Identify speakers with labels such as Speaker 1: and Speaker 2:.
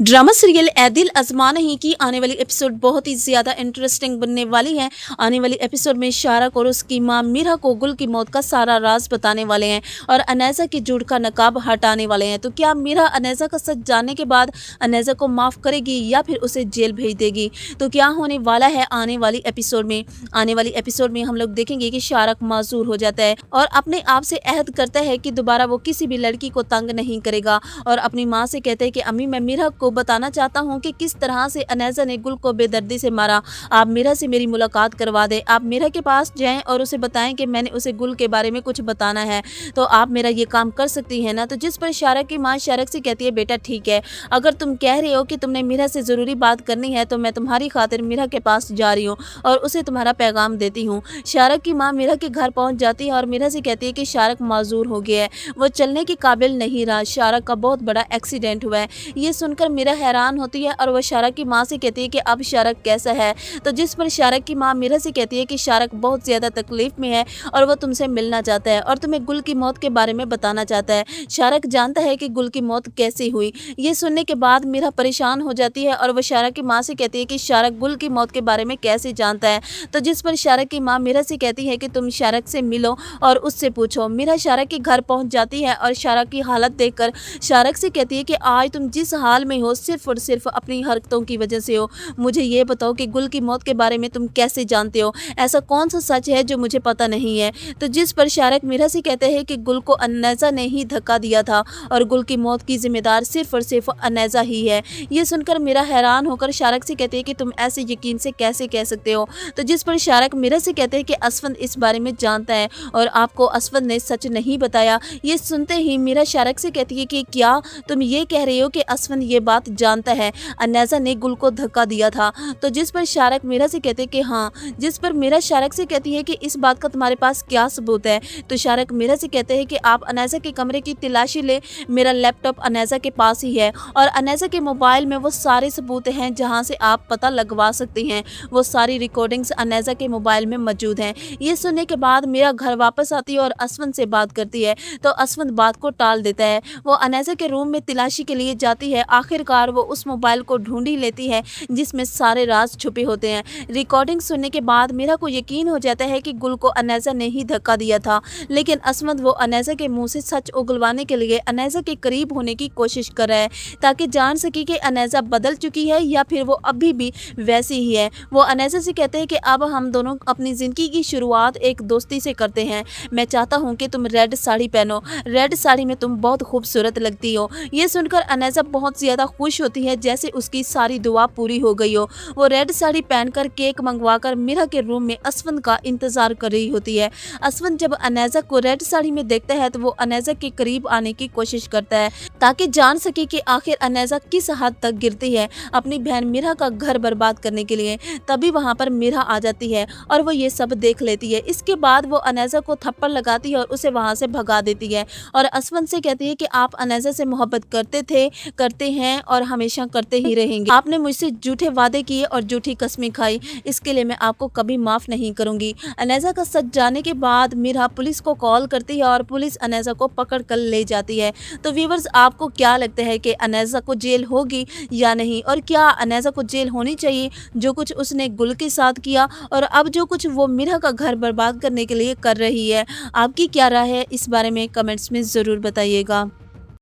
Speaker 1: Drama serial ए दिल आजमाना ही की आने वाली एपिसोड बहुत ही ज़्यादा इंटरेस्टिंग बनने वाली है। आने वाली एपिसोड में शारक और उसकी मां मीरा को गुल की मौत का सारा राज बताने वाले हैं और अनैज़ा की झूठ का नकाब हटाने वाले हैं। तो क्या मीरा अनैज़ा का सच जानने के बाद अनैज़ा को माफ़ करेगी या फिर उसे जेल भेज देगी? तो क्या होने वाला है आने वाली एपिसोड में? आने वाली एपिसोड में हम लोग देखेंगे कि शारक माजूर हो जाता है और अपने आप से अहद करता है कि दोबारा वो किसी भी लड़की को तंग नहीं करेगा और अपनी माँ से कहते हैं कि अम्मी मैं मीरा को बताना चाहता हूँ कि किस तरह से अनैज़ा ने गुल को बेदर्दी से मारा। आप मीरा से मेरी मुलाकात करवा दें। आप मीरा के पास जाएं और उसे बताएं कि मैंने उसे गुल के बारे में कुछ बताना है, तो आप मेरा ये काम कर सकती हैं ना। तो जिस पर शारक की माँ शारक से कहती है बेटा ठीक है, अगर तुम कह रहे हो कि तुमने मीरा से ज़रूरी बात करनी है तो मैं तुम्हारी खातिर मीरा के पास जा रही हूँ और उसे तुम्हारा पैगाम देती हूँ। शारक की माँ मीरा के घर पहुँच जाती है और मीरा से कहती है कि शारक माजूर हो गया है, वो चलने के काबिल नहीं रहा, शारक का बहुत बड़ा एक्सीडेंट हुआ है। ये सुनकर मीरा हैरान होती है और वह शारक की माँ से कहती है कि अब शारक कैसा है। तो जिस पर शारक की माँ मीरा से कहती है कि शारक बहुत ज़्यादा तकलीफ में है और वो तुमसे मिलना चाहता है और तुम्हें गुल की मौत के बारे में बताना चाहता है। शारक जानता है कि गुल की मौत कैसे हुई। ये सुनने के बाद मीरा परेशान हो जाती है और वह शारक की माँ से कहती है कि शारक गुल की मौत के बारे में कैसे जानता है। तो जिस पर शारक की माँ मीरा से कहती है कि तुम शारक से मिलो और उससे पूछो। मीरा शारक के घर पहुँच जाती है और शारक की हालत देखकर शारक से कहती है कि आज तुम जिस हाल में हो सिर्फ और सिर्फ अपनी हरकतों की वजह से हो। मुझे ये बताओ कि गुल की मौत के बारे में तुम कैसे जानते हो? ऐसा कौन सा सच है जो मुझे पता नहीं है? तो जिस पर शारक मीरा से कहते हैं कि गुल को अनैज़ा ने ही धक्का दिया था और गुल की मौत की जिम्मेदार सिर्फ और सिर्फ अनैज़ा ही है। ये सुनकर मीरा हैरान होकर शारक से कहती है कि तुम ऐसे यकीन से कैसे कह सकते हो? तो जिस पर शारक मीरा से कहते हैं कि असफंद इस बारे में जानता है और आपको असफंद ने सच नहीं बताया। ये सुनते ही मीरा शारक से कहती है कि क्या तुम ये कह रहे हो कि असफंद ये बात जानता है अनैज़ा ने गुल को धक्का दिया था? तो जिस पर शारक मीरा से कहते हैं कि हाँ। जिस पर मीरा शारक से कहती है कि इस बात का तुम्हारे पास क्या सबूत है? तो शारक मीरा से कहते हैं कि आप अनैज़ा के कमरे की तलाशी ले, मेरा लैपटॉप अनैज़ा के पास ही है और अनैज़ा के मोबाइल में वो सारे सबूत हैं जहाँ से आप पता लगवा सकती हैं। वो सारी रिकॉर्डिंग्स अनैज़ा के मोबाइल में मौजूद हैं। ये सुनने के बाद मीरा घर वापस आती है और असफंद से बात करती है, तो असफंद बात को टाल देता है। वो अनैज़ा के रूम में तलाशी के लिए जाती है। आखिरकार वो उस मोबाइल को ढूंढ ही लेती है जिसमें सारे राज छुपे होते हैं। रिकॉर्डिंग सुनने के बाद मीरा को यकीन हो जाता है कि गुल को अनैज़ा ने ही धक्का दिया था, लेकिन असमत वो अनैज़ा के मुंह से सच उगलवाने के लिए अनैज़ा के करीब होने की कोशिश कर रहा है ताकि जान सके कि अनैज़ा बदल चुकी है या फिर वो अभी भी वैसी ही है। वो अनैज़ा से कहते हैं कि अब हम दोनों अपनी ज़िंदगी की शुरुआत एक दोस्ती से करते हैं। मैं चाहता हूँ कि तुम रेड साड़ी पहनो, रेड साड़ी में तुम बहुत खूबसूरत लगती हो। ये सुनकर अनैज़ा बहुत ज़्यादा खुश होती है जैसे उसकी सारी दुआ पूरी हो गई हो। वो रेड साड़ी पहनकर केक मंगवाकर मीरा के रूम में असफंद का इंतज़ार कर रही होती है। असफंद जब अनैज़ा को रेड साड़ी में देखता है तो वो अनैज़ा के करीब आने की कोशिश करता है ताकि जान सके कि आखिर अनैज़ा किस हद तक गिरती है अपनी बहन मीरा का घर बर्बाद करने के लिए। तभी वहाँ पर मीरा आ जाती है और वो ये सब देख लेती है। इसके बाद वो अनैज़ा को थप्पड़ लगाती है और उसे वहाँ से भगा देती है और असफंद से कहती है कि आप अनैज़ा से मोहब्बत करते थे, करते हैं और हमेशा करते ही रहेंगे। आपने मुझसे झूठे वादे किए और झूठी कस्में खाई, इसके लिए मैं आपको कभी माफ़ नहीं करूंगी। अनैज़ा का सच जानने के बाद मीरा पुलिस को कॉल करती है और पुलिस अनैज़ा को पकड़ कर ले जाती है। तो व्यूअर्स, आपको क्या लगता है कि अनैज़ा को जेल होगी या नहीं, और क्या अनैज़ा को जेल होनी चाहिए जो कुछ उसने गुल के साथ किया और अब जो कुछ वो मीरा का घर बर्बाद करने के लिए कर रही है? आपकी क्या राय है इस बारे में कमेंट्स में ज़रूर बताइएगा।